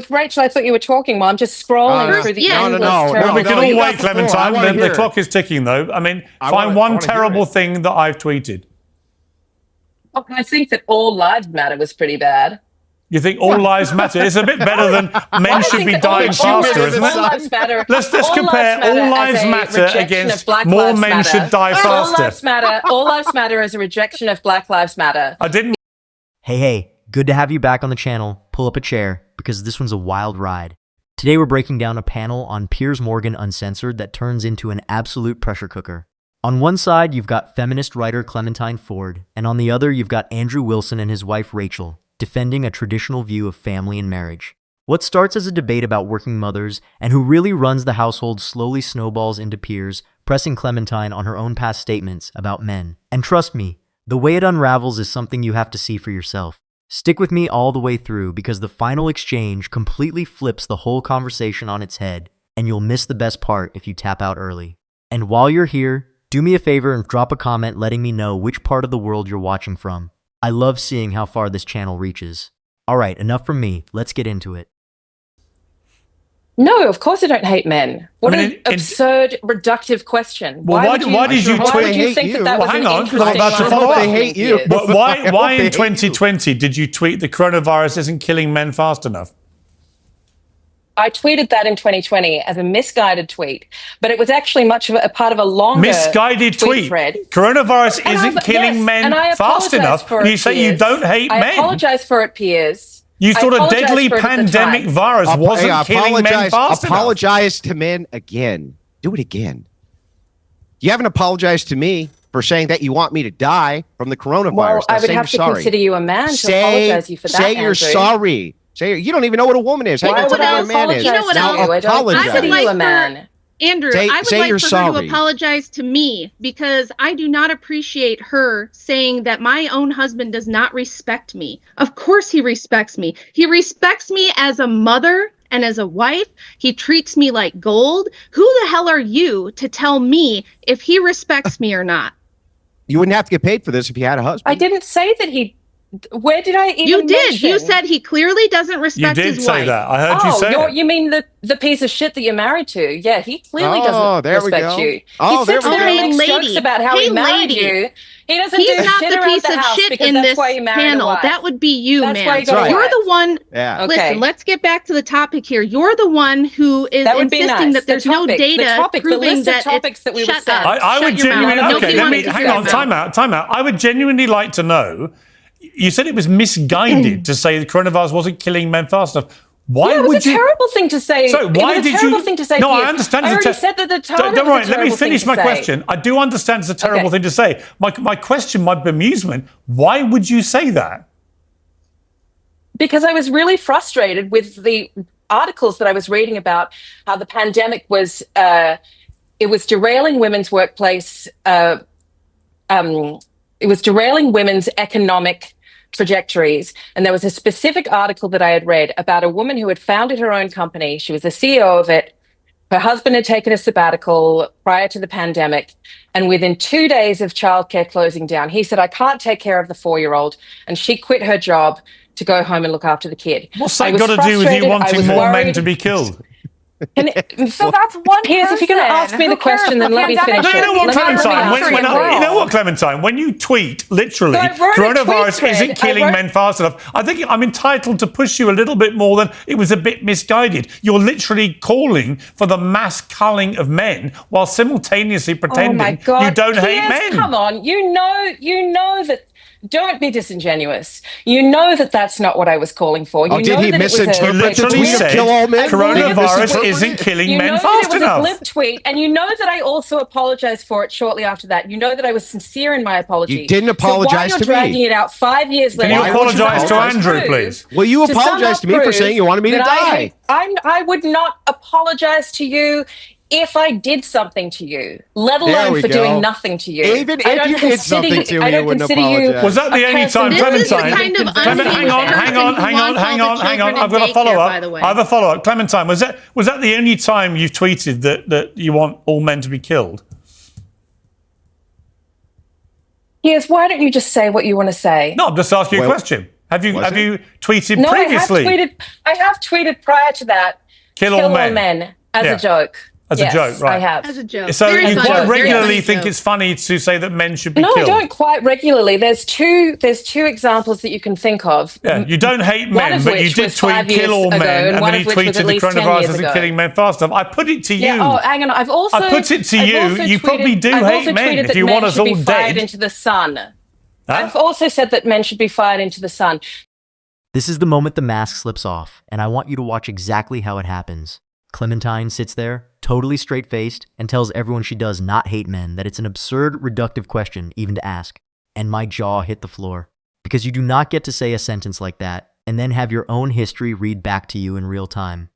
Rachel, I thought you were talking while I'm just scrolling through the endless No, we can all wait, Clementine. The clock is ticking, though. I mean, find one terrible thing that I've tweeted. Oh, I think that all lives matter was pretty bad. You think all lives matter? It's a bit better than men should be dying faster, isn't it? All lives matter. Let's compare all lives matter against more men should die faster. All lives matter as a rejection of Black Lives Matter. I didn't. Hey, good to have you back on the channel. Pull up a chair, because this one's a wild ride. Today we're breaking down a panel on Piers Morgan Uncensored that turns into an absolute pressure cooker. On one side, you've got feminist writer Clementine Ford, and on the other, you've got Andrew Wilson and his wife Rachel, defending a traditional view of family and marriage. What starts as a debate about working mothers and who really runs the household slowly snowballs into Piers, pressing Clementine on her own past statements about men. And trust me, the way it unravels is something you have to see for yourself. Stick with me all the way through, because the final exchange completely flips the whole conversation on its head, and you'll miss the best part if you tap out early. And while you're here, do me a favor and drop a comment letting me know which part of the world you're watching from. I love seeing how far this channel reaches. Alright, enough from me. Let's get into it. No, of course I don't hate men. What an absurd, reductive question. Well, why did you tweet? Why would you think that was hang an on, because I'm about to interesting follow line up. of They hate you. questioning? But why in 2020 did you tweet the coronavirus isn't killing men fast enough? I tweeted that in 2020 as a misguided tweet, but it was actually much of a part of a longer misguided tweet thread. Coronavirus isn't killing men fast enough. You say you don't hate men. I apologize for it, Piers. You thought a deadly pandemic virus wasn't killing men fast enough. Apologize to men again. Do it again. You haven't apologized to me for saying that you want me to die from the coronavirus. Well, I would have to consider you a man to apologize you for that, Say you're sorry. You don't even know what a woman is. Why would I apologize to you? I don't consider you a man. Andrew, I would like for her to apologize to me, because I do not appreciate her saying that my own husband does not respect me. Of course he respects me. He respects me as a mother and as a wife. He treats me like gold. Who the hell are you to tell me if he respects me or not? You wouldn't have to get paid for this if you had a husband. I didn't say that he... Where did I even You did. mention? You said he clearly doesn't respect his wife. You did say that. I heard you say it. You mean the piece of shit that you're married to? Yeah, he clearly doesn't respect you. Oh, he sits there and makes jokes about how he married you. He doesn't do shit not the around piece the of house shit because in that's this why you married a panel. wife. That would be you, That's man. why you got a You're wife. the one. Yeah. Listen, let's get back to the topic here. You're the one who is insisting that there's no data proving that topics that we shut up. I would genuinely. Okay, let me hang on. Time Time out. I would genuinely like to know. You said it was misguided to say the coronavirus wasn't killing men fast enough. Why it was would a terrible thing to say. So why it was a did terrible you? thing to say. No, Piers. I understand. I already said that the time. Don't worry. Let me finish my question. I do understand it's a terrible thing to say. My question, my bemusement. Why would you say that? Because I was really frustrated with the articles that I was reading about how the pandemic was it was derailing women's workplace. It was derailing women's economic trajectories. And there was a specific article that I had read about a woman who had founded her own company. She was the CEO of it. Her husband had taken a sabbatical prior to the pandemic. And within 2 days of childcare closing down, he said, I can't take care of the 4-year-old. And she quit her job to go home and look after the kid. What's that got to do with you wanting more men to be killed? So that's one Piers, if you're going to ask me the question, then let me finish it. You know what, Clementine? You know what, Clementine? When you tweet, literally, coronavirus isn't killing men fast enough, I think I'm entitled to push you a little bit more than it was a bit misguided. You're literally calling for the mass culling of men while simultaneously pretending you don't hate men. Come on, you know that. Don't be disingenuous. You know that that's not what I was calling for. You did he misinterpret the tweet to kill all men? Coronavirus isn't killing men fast enough. It was a glib tweet, and you know that I also apologized for it shortly after that. You know that I was sincere in my apology. You didn't apologize to me. So why you're dragging it out 5 years later? Can you apologize to Andrew, please? Well, you apologized to me for saying you wanted me to die. I would not apologize to you if I did something to you, let alone for doing nothing to you. Even if you did something to me, you wouldn't apologize. Was that the only time, Clementine? Hang on. I've got a follow-up. I have a follow-up. Clementine, was that the only time you've tweeted that you want all men to be killed? Yes, why don't you just say what you want to say? No, I'm just asking you a question. Have you tweeted No, previously? I have tweeted prior to that. Kill all men. As a joke. As a joke, right? I have. As a joke. So Very you funny. quite Very regularly funny think joke. it's funny to say that men should be No, killed? I don't quite regularly. There's two examples that you can think of. Yeah, you don't hate One men, of but you which did was tweet 5 years kill all ago, men, and and one then of you which was tweeted at the least 10 coronavirus years isn't ago. killing men fast enough. I put it to you. Yeah, hang on. I've also put it to I've you. also You probably do I've hate also men tweeted if that you men want us should all be fired dead. into the sun. Huh? I've also said that men should be fired into the sun. This is the moment the mask slips off, and I want you to watch exactly how it happens. Clementine sits there, totally straight-faced, and tells everyone she does not hate men, that it's an absurd, reductive question even to ask. And my jaw hit the floor. Because you do not get to say a sentence like that, and then have your own history read back to you in real time.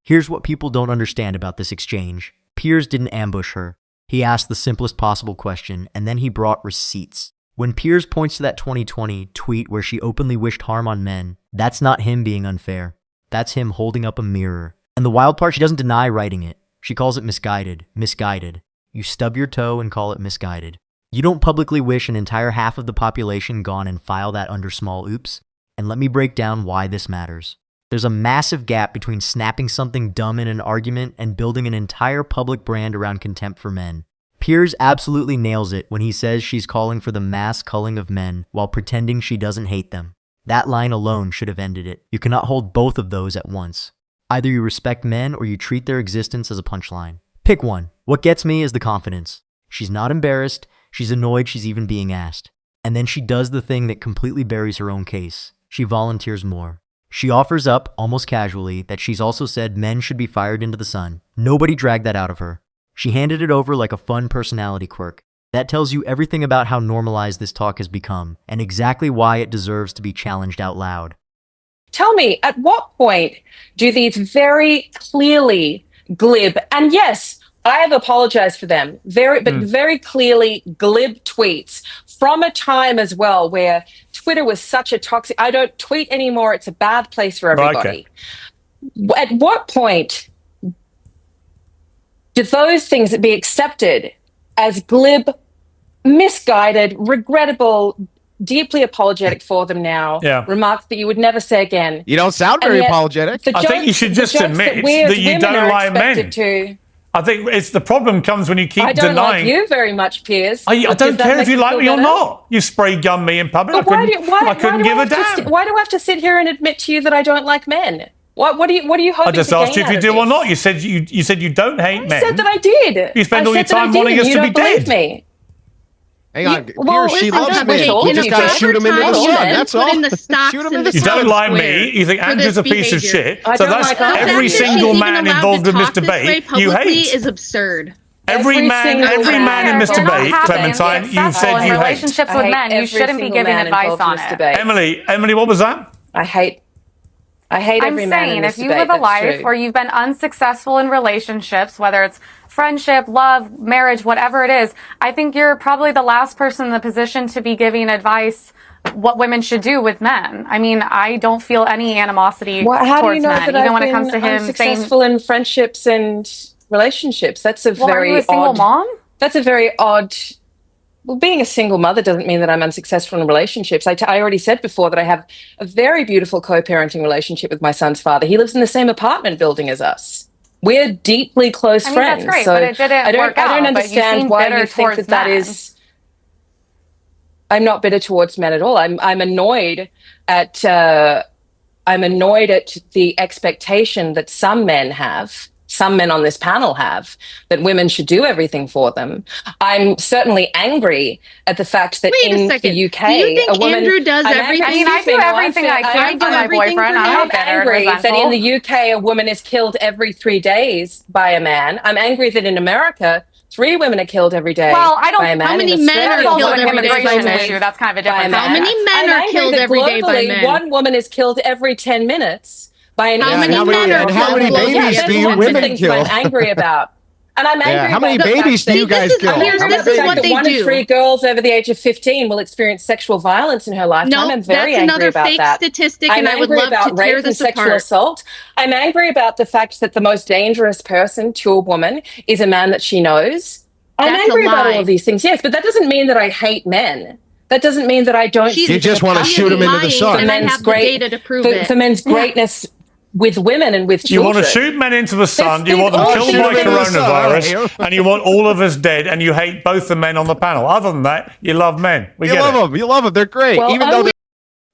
Here's what people don't understand about this exchange. Piers didn't ambush her. He asked the simplest possible question, and then he brought receipts. When Piers points to that 2020 tweet where she openly wished harm on men, that's not him being unfair. That's him holding up a mirror. And the wild part, she doesn't deny writing it. She calls it misguided. Misguided. You stub your toe and call it misguided. You don't publicly wish an entire half of the population gone and file that under small oops. And let me break down why this matters. There's a massive gap between snapping something dumb in an argument and building an entire public brand around contempt for men. Piers absolutely nails it when he says she's calling for the mass culling of men while pretending she doesn't hate them. That line alone should have ended it. You cannot hold both of those at once. Either you respect men or you treat their existence as a punchline. Pick one. What gets me is the confidence. She's not embarrassed. She's annoyed she's even being asked. And then she does the thing that completely buries her own case. She volunteers more. She offers up, almost casually, that she's also said men should be fired into the sun. Nobody dragged that out of her. She handed it over like a fun personality quirk. That tells you everything about how normalized this talk has become, and exactly why it deserves to be challenged out loud. Tell me, at what point do these very clearly glib, and yes, I have apologized for them, very clearly glib tweets from a time as well where Twitter was such a toxic, I don't tweet anymore, it's a bad place for everybody. Okay. At what point do those things be accepted as glib, misguided, regrettable, deeply apologetic for them now, remarks that you would never say again? You don't sound very apologetic. I think you should just admit that you don't like men. I think it's the problem comes when you keep denying. I don't like you very much, Piers. I don't care if you like me or not. You spray gun me in public. I couldn't give a damn. Why do I have to sit here and admit to you that I don't like men? What do you hoping to gain? I just asked you if you do or not. You said you don't hate men. I said that I did. You spend all your time wanting us to be dead. Me. Hang on, Piers, she loves men. You just got to shoot him into the sun. That's all. Shoot him in the You don't like me. You think Andrew's a piece of shit. So that's every single man involved in this debate you hate. Is absurd. Every man in this debate, Clementine, you said you hate. Relationships with men, you shouldn't be giving advice on it. Emily, what was that? I hate every man in this debate. If you live a life where you've been unsuccessful in relationships, whether it's friendship, love, marriage, whatever it is, I think you're probably the last person in the position to be giving advice what women should do with men. I mean, I don't feel any animosity towards men. How do you know that Even when it comes to him unsuccessful in friendships and relationships? That's a very are you a single mom? That's a very odd. Well, being a single mother doesn't mean that I'm unsuccessful in relationships. I already said before that I have a very beautiful co-parenting relationship with my son's father. He lives in the same apartment building as us. We're deeply close friends. That's great, so but it didn't work out. I don't understand why you think that is. I'm not bitter towards men at all. I'm annoyed at the expectation that some men on this panel have, that women should do everything for them. I'm certainly angry at the fact that in the UK, do you think Andrew does everything? I mean, I do everything I can for my boyfriend. I'm angry that in the UK, a woman is killed every 3 days by a man. I'm angry that in America, 3 women are killed every day. Well, I don't. By a man. How many men are killed every day by men? Issue. That's kind of a different. How many men are killed every day by men? 1 woman is killed every 10 minutes. How many babies do you women kill? I'm angry about. And I'm angry how many babies do you guys kill? This is what they do. 1 in 3 girls over the age of 15 will experience sexual violence in her lifetime. I'm very angry about that. That's another fake statistic, and I would love to tear this apart. Sexual assault. I'm angry about the fact that the most dangerous person to a woman is a man that she knows. I'm angry about all of these things, yes, but that doesn't mean that I hate men. That doesn't mean that I don't. You just want to shoot him into the sun. And I have the data to prove it. For men's greatness with women and with children. You want to shoot men into the sun, you want them killed by coronavirus, and you want all of us dead, and you hate both the men on the panel. Other than that, you love men. You love them. You love them. They're great. Well, even though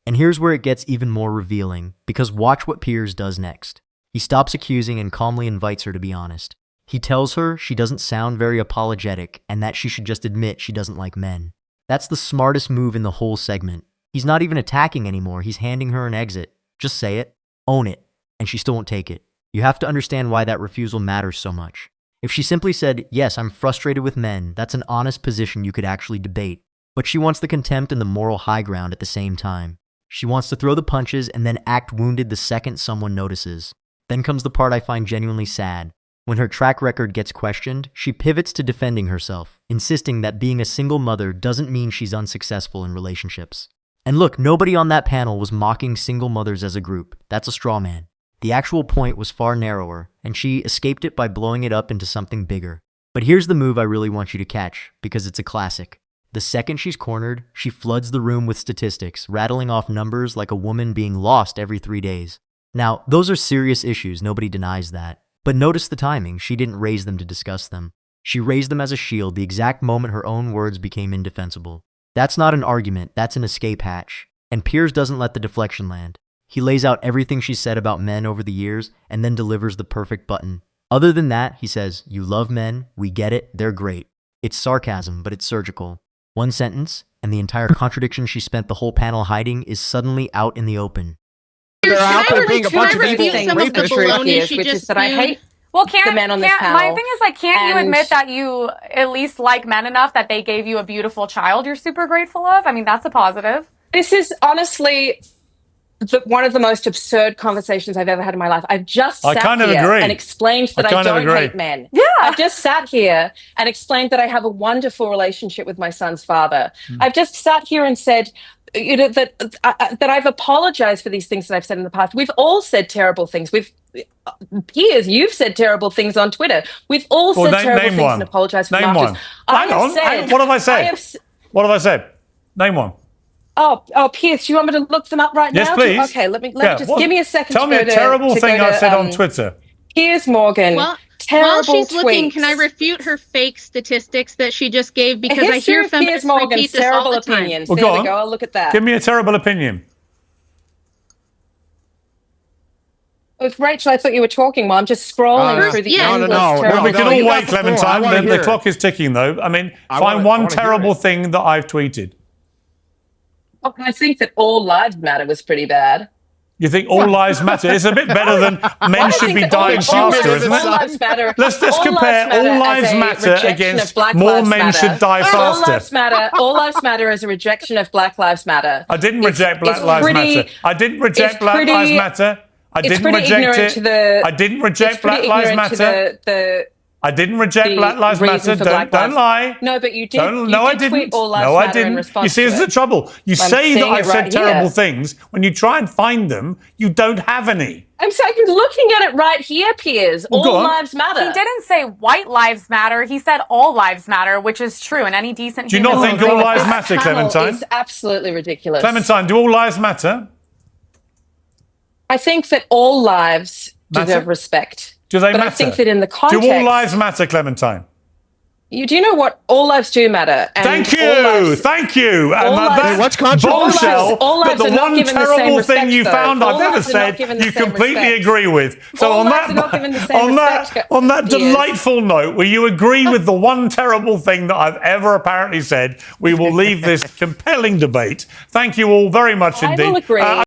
And here's where it gets even more revealing, because watch what Piers does next. He stops accusing and calmly invites her to be honest. He tells her she doesn't sound very apologetic and that she should just admit she doesn't like men. That's the smartest move in the whole segment. He's not even attacking anymore, he's handing her an exit. Just say it, own it, and she still won't take it. You have to understand why that refusal matters so much. If she simply said, yes, I'm frustrated with men, that's an honest position you could actually debate. But she wants the contempt and the moral high ground at the same time. She wants to throw the punches and then act wounded the second someone notices. Then comes the part I find genuinely sad. When her track record gets questioned, she pivots to defending herself, insisting that being a single mother doesn't mean she's unsuccessful in relationships. And look, nobody on that panel was mocking single mothers as a group. That's a straw man. The actual point was far narrower, and she escaped it by blowing it up into something bigger. But here's the move I really want you to catch, because it's a classic. The second she's cornered, she floods the room with statistics, rattling off numbers like a woman being lost every 3 days. Now, those are serious issues, nobody denies that. But notice the timing, she didn't raise them to discuss them. She raised them as a shield the exact moment her own words became indefensible. That's not an argument, that's an escape hatch. And Piers doesn't let the deflection land. He lays out everything she said about men over the years and then delivers the perfect button. Other than that, he says, you love men, we get it, they're great. It's sarcasm, but it's surgical. One sentence, and the entire contradiction she spent the whole panel hiding is suddenly out in the open. They're out there being a bunch of review evil some of the baloney she which just is that I hate the men on this panel. My thing is, like, can't you admit that you at least like men enough that they gave you a beautiful child you're super grateful of? I mean, that's a positive. This is honestly one of the most absurd conversations I've ever had in my life. I've just sat here and explained that I don't hate men. Yeah. I've just sat here and explained that I have a wonderful relationship with my son's father. I've just sat here and said, you know, that I've apologized for these things that I've said in the past. We've all said terrible things. Piers, you've said terrible things on Twitter. We've all said terrible things and apologized for them afterwards. Hang on. What have I said? What have I said? Name one. Oh, Piers, do you want me to look them up right now? Yes, please. Okay, let me just give me a second. Tell me a terrible thing I said on Twitter. Piers Morgan. While tweets. she's looking, can I refute her fake statistics that she just gave? Because I hear feminists repeat this all the time. Well, there we go. I'll look at that. Give me a terrible opinion. Rachel, I thought you were talking while I'm just scrolling through the endless No, we can all wait, Clementine. The clock is ticking, though. I mean, find one terrible thing that I've tweeted. Oh, I think that all lives matter was pretty bad. You think all lives matter? It's a bit better than men should be dying faster, isn't it? All lives matter. Let's just compare all lives matter against more men should die faster. All lives matter is a rejection of Black Lives Matter. I didn't reject Black Lives Matter. I didn't reject Black Lives Matter. I didn't reject it. I didn't reject Black Lives Matter. I didn't reject Black Lives Matter. Don't lie. No, but you did. No, I didn't. No, I didn't. You see, this is the trouble. You say that I've said terrible things. When you try and find them, you don't have any. I'm looking at it right here, Piers. All lives matter. He didn't say white lives matter. He said all lives matter, which is true. And any decent. Do you not think all lives matter, Clementine? It's absolutely ridiculous. Clementine, do all lives matter? I think that all lives deserve respect. Do they matter? I think that in the context... Do all lives matter, Clementine? You do know what? All lives do matter. And thank you. And what's controversial? All lives but the one terrible thing you found I've ever said, you completely agree with. So on that delightful note, where you agree with the one terrible thing that I've ever apparently said, we will leave this compelling debate. Thank you all very much indeed. I will agree.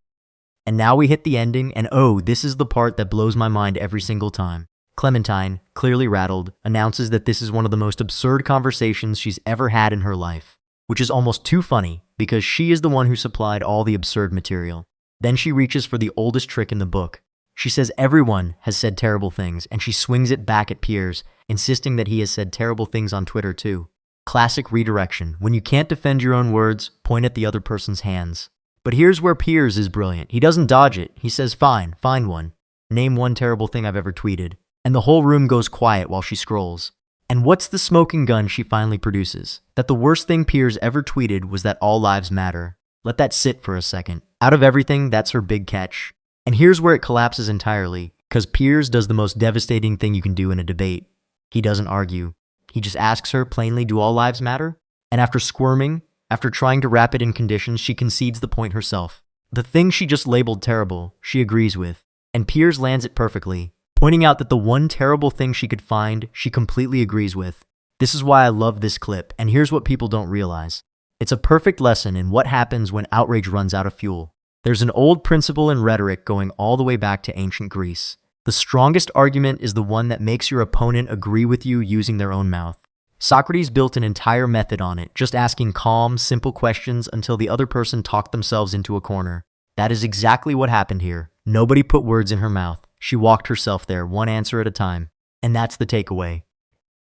And now we hit the ending, and this is the part that blows my mind every single time. Clementine, clearly rattled, announces that this is one of the most absurd conversations she's ever had in her life, which is almost too funny because she is the one who supplied all the absurd material. Then she reaches for the oldest trick in the book. She says everyone has said terrible things, and she swings it back at Piers, insisting that he has said terrible things on Twitter too. Classic redirection. When you can't defend your own words, point at the other person's hands. But here's where Piers is brilliant. He doesn't dodge it. He says, fine, find one. Name one terrible thing I've ever tweeted. And the whole room goes quiet while she scrolls. And what's the smoking gun she finally produces? That the worst thing Piers ever tweeted was that all lives matter. Let that sit for a second. Out of everything, that's her big catch. And here's where it collapses entirely, because Piers does the most devastating thing you can do in a debate. He doesn't argue. He just asks her plainly, do all lives matter? And after squirming, after trying to wrap it in conditions, she concedes the point herself. The thing she just labeled terrible, she agrees with. And Piers lands it perfectly, pointing out that the one terrible thing she could find, she completely agrees with. This is why I love this clip, and here's what people don't realize. It's a perfect lesson in what happens when outrage runs out of fuel. There's an old principle in rhetoric going all the way back to ancient Greece. The strongest argument is the one that makes your opponent agree with you using their own mouth. Socrates built an entire method on it, just asking calm, simple questions until the other person talked themselves into a corner. That is exactly what happened here. Nobody put words in her mouth. She walked herself there, one answer at a time. And that's the takeaway.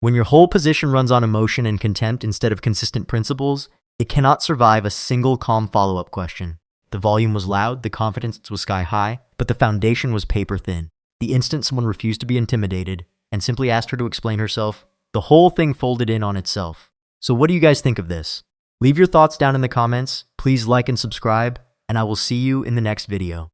When your whole position runs on emotion and contempt instead of consistent principles, it cannot survive a single calm follow-up question. The volume was loud, the confidence was sky high, but the foundation was paper thin. The instant someone refused to be intimidated and simply asked her to explain herself, the whole thing folded in on itself. So what do you guys think of this? Leave your thoughts down in the comments, please like and subscribe, and I will see you in the next video.